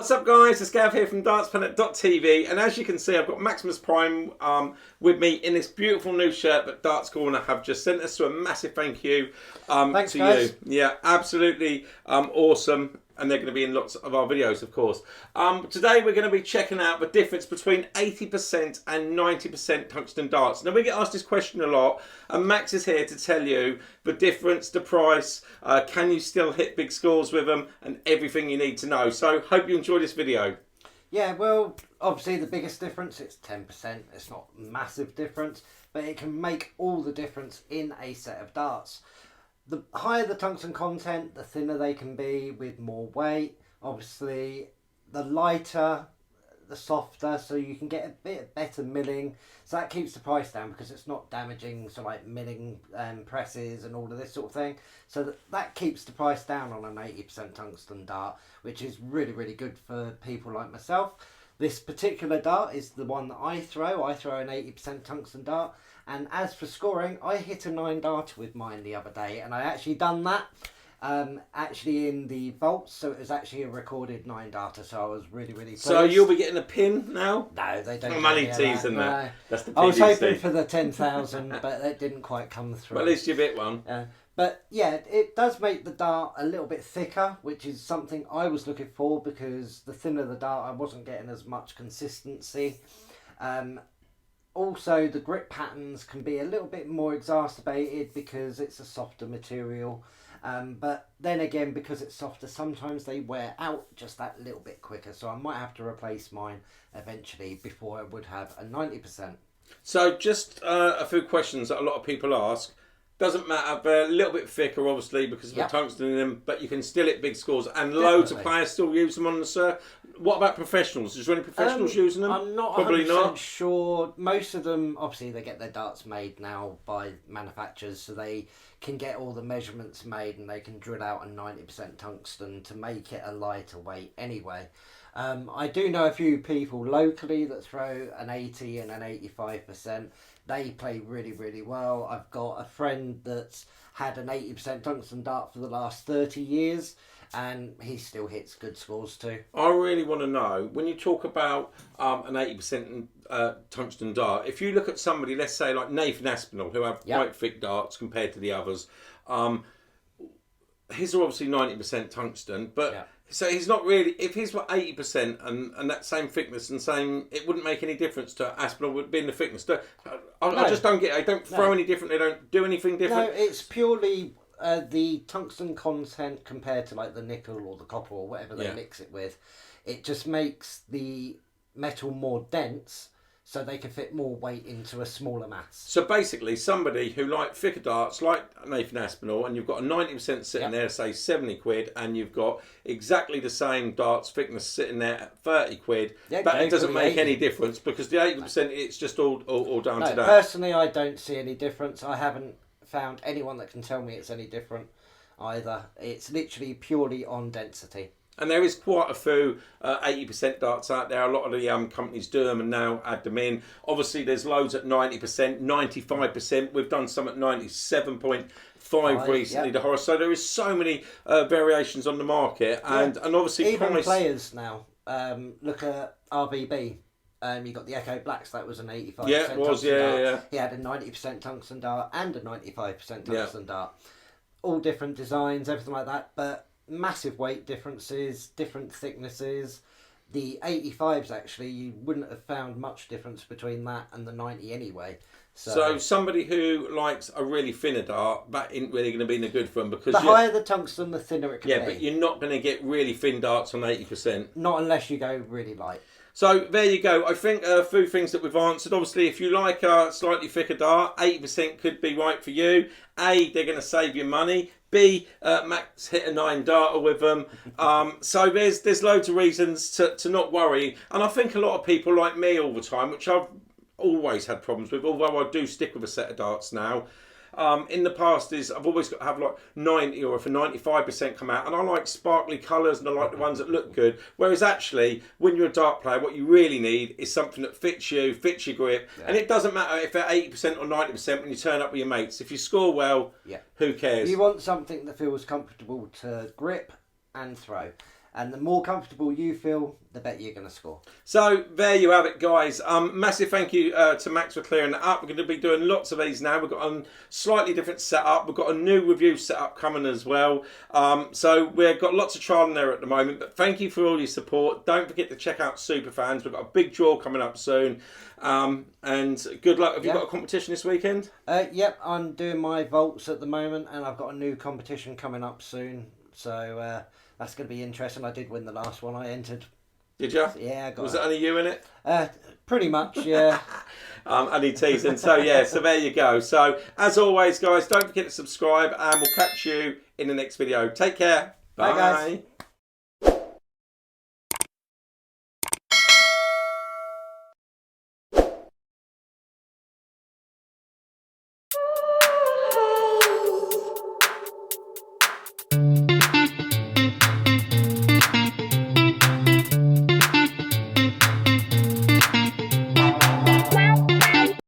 What's up guys, it's Gav here from dartsplanet.tv, and as you can see I've got Maximus Prime with me in this beautiful new shirt that Darts Corner have just sent us, so a massive thank you Thanks, to guys. you. Yeah, absolutely awesome, and they're going to be in lots of our videos of course. Today we're going to be checking out the difference between 80% and 90% tungsten darts. Now we get asked this question a lot, and Max is here to tell you the difference, the price, can you still hit big scores with them, and everything you need to know. So hope you enjoy this video. Yeah, well, obviously the biggest difference, it's 10%. It's not a massive difference, but it can make all the difference in a set of darts. The higher the tungsten content, the thinner they can be with more weight. Obviously, the lighter, the softer, so you can get a bit better milling. So that keeps the price down because it's not damaging, so like milling presses and all of this sort of thing. So that keeps the price down on an 80% tungsten dart, which is really, really good for people like myself. This particular dart is the one that I throw. I throw an 80% tungsten dart. And as for scoring, I hit a 9 darter with mine the other day, and I actually done that actually in the vaults, so it was actually a recorded 9 darter, so I was really, really pleased. So you'll be getting a pin now? No, they don't. I'm only teasing that. No. That's the I was hoping PDC. for the 10,000, but that didn't quite come through. Well, at least you bit one. But yeah, it does make the dart a little bit thicker, which is something I was looking for, because the thinner the dart, I wasn't getting as much consistency. Also, the grip patterns can be a little bit more exacerbated because it's a softer material. But then again, because it's softer, sometimes they wear out just that little bit quicker. So I might have to replace mine eventually before I would have a 90%. So just a few questions that a lot of people ask. Doesn't matter, they're a little bit thicker obviously because of the tungsten in them, but you can still hit big scores, and loads of players still use them on the circuit. What about professionals? Is there any professionals using them? I'm not Probably 100% not. sure. Most of them, obviously, they get their darts made now by manufacturers, so they can get all the measurements made and they can drill out a 90% tungsten to make it a lighter weight anyway. I do know a few people locally that throw an 80 and an 85%. They play really, really well. I've got a friend that's had an 80% tungsten dart for the last 30 years, and he still hits good scores too. I really want to know, when you talk about an 80% tungsten dart, if you look at somebody, let's say like Nathan Aspinall, who have quite thick darts compared to the others, his are obviously 90% tungsten, but so he's not really, if he's what 80% and that same thickness and same, it wouldn't make any difference to Aspinall being the thickness. I just don't get it. They don't throw any different, they don't do anything different. No, it's purely the tungsten content compared to like the nickel or the copper or whatever they mix it with. It just makes the metal more dense, so they can fit more weight into a smaller mass. So basically, somebody who like thicker darts, like Nathan Aspinall, and you've got a 90% sitting there, say 70 quid, and you've got exactly the same darts thickness sitting there at 30 quid, but it doesn't make any difference because the 80%, it's just all down to that. Personally, I don't see any difference. I haven't found anyone that can tell me it's any different either. It's literally purely on density. And there is quite a few 80% darts out there. A lot of the companies do them and now add them in. Obviously, there's loads at 90%, 95%. We've done some at 97.5 recently, the horror. So there is so many variations on the market. And obviously, even players now. Look at RBB. You got the Echo Blacks, that was an 85% it was, tungsten dart. Yeah. He had a 90% tungsten dart and a 95% tungsten dart. All different designs, everything like that, but massive weight differences, different thicknesses. The 85s, actually, you wouldn't have found much difference between that and the 90 anyway. So somebody who likes a really thinner dart, that isn't really going to be no good for them, because the higher the tungsten, the thinner it can be. Yeah, but you're not going to get really thin darts on 80%. Not unless you go really light. So there you go. I think a few things that we've answered. Obviously, if you like a slightly thicker dart, 80% could be right for you. A, they're going to save you money. B, Max hit a 9 darter with them. So there's loads of reasons to not worry. And I think a lot of people like me all the time, which I've always had problems with, although I do stick with a set of darts now. In the past I've always got to have like 90 or if a 95% come out, and I like sparkly colours and I like the ones that look good, whereas actually when you're a dart player what you really need is something that fits you, fits your grip, and it doesn't matter if they're 80% or 90% when you turn up with your mates. If you score well, who cares? You want something that feels comfortable to grip and throw. And the more comfortable you feel, the better you're going to score. So there you have it, guys. Massive thank you to Max for clearing that up. We're going to be doing lots of these now. We've got a slightly different setup. We've got a new review setup coming as well. So we've got lots of trial and error at the moment. But thank you for all your support. Don't forget to check out Superfans. We've got a big draw coming up soon. And good luck. Have you got a competition this weekend? Yep, I'm doing my vaults at the moment, and I've got a new competition coming up soon. So that's going to be interesting. I did win the last one I entered. Did you? Yeah, I got Was it only you in it? Pretty much, yeah. Only teasing. So yeah, so there you go. So as always, guys, don't forget to subscribe, and we'll catch you in the next video. Take care. Bye guys.